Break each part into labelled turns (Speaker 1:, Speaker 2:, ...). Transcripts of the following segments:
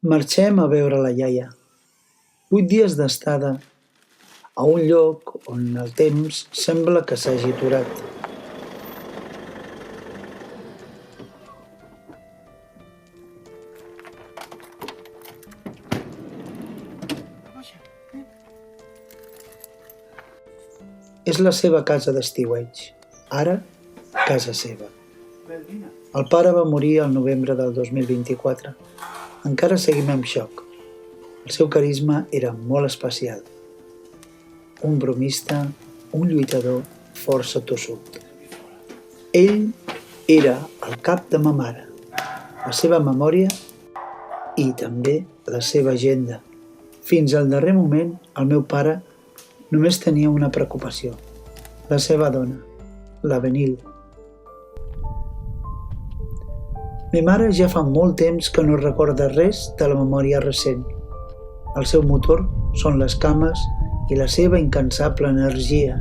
Speaker 1: Marxem a veure la iaia. 8 dies d'estada a un lloc on el temps sembla que s'hagi aturat. És la seva casa d'estiueig, ara casa seva. El pare va morir al novembre del 2024. Encara seguim en xoc. El seu carisma era molt especial. Un bromista, un lluitador força tossut. Ell era el cap de ma mare, la seva memòria i també la seva agenda. Fins al darrer moment, el meu pare només tenia una preocupació, la seva dona, la Benil. Ma mare ja fa molt temps que no recorda res de la memòria recent. El seu motor són les cames i la seva incansable energia.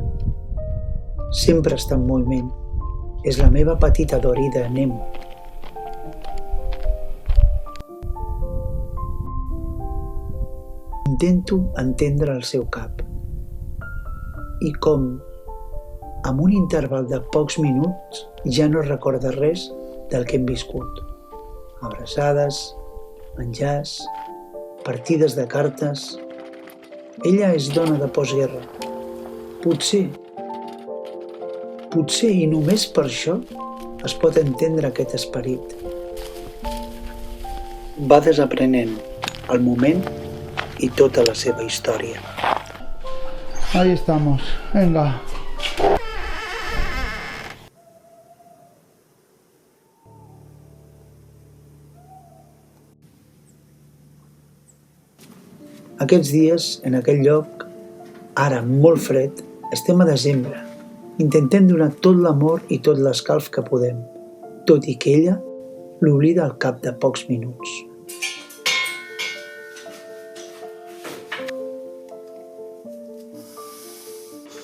Speaker 1: Sempre està en moviment. És la meva petita Dorida Nemo. Intento entendre el seu cap. I com, amb un interval de pocs minuts, ja no recorda res del que hem viscut. Abraçades, menjars, partides de cartes. Ella és dona de postguerra. Potser i només per això es pot entendre aquest esperit. Va desaprenent el moment i tota la seva història.
Speaker 2: Ahí estamos, venga.
Speaker 1: Aquests dies, en aquell lloc, ara molt fred, estem a desembre. Intentem donar tot l'amor i tot l'escalf que podem, tot i que ella l'oblida al cap de pocs minuts.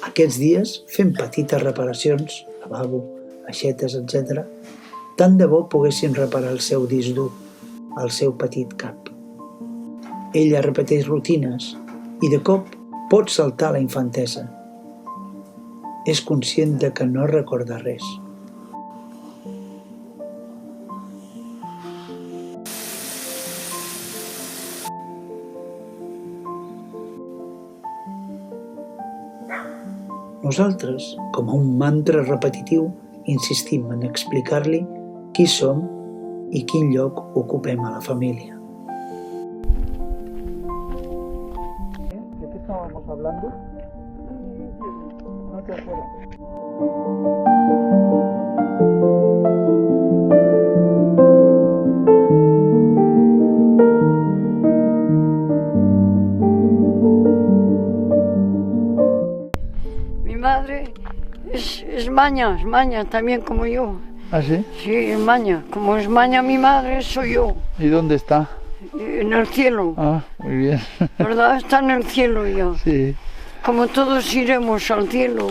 Speaker 1: Aquests dies fem petites reparacions, lavabo, aixetes, etc. Tant de bo poguéssim reparar el seu disc dur, el seu petit cap. Ella repeteix rutines i de cop pot saltar la infantesa. És conscient de que no recorda res. Nosaltres, com a un mantra repetitiu, insistim en explicar-li qui som i quin lloc ocupem a la família.
Speaker 2: ¿De qué estábamos hablando? No te acuerdas.
Speaker 3: Mi madre es maña también como yo.
Speaker 2: ¿Ah, sí?
Speaker 3: Sí, es maña. Como es maña mi madre, soy yo.
Speaker 2: ¿Y dónde está?
Speaker 3: En el cielo.
Speaker 2: Ah, muy bien.
Speaker 3: ¿Verdad? Está en el cielo ya.
Speaker 2: Sí.
Speaker 3: Como todos iremos al cielo.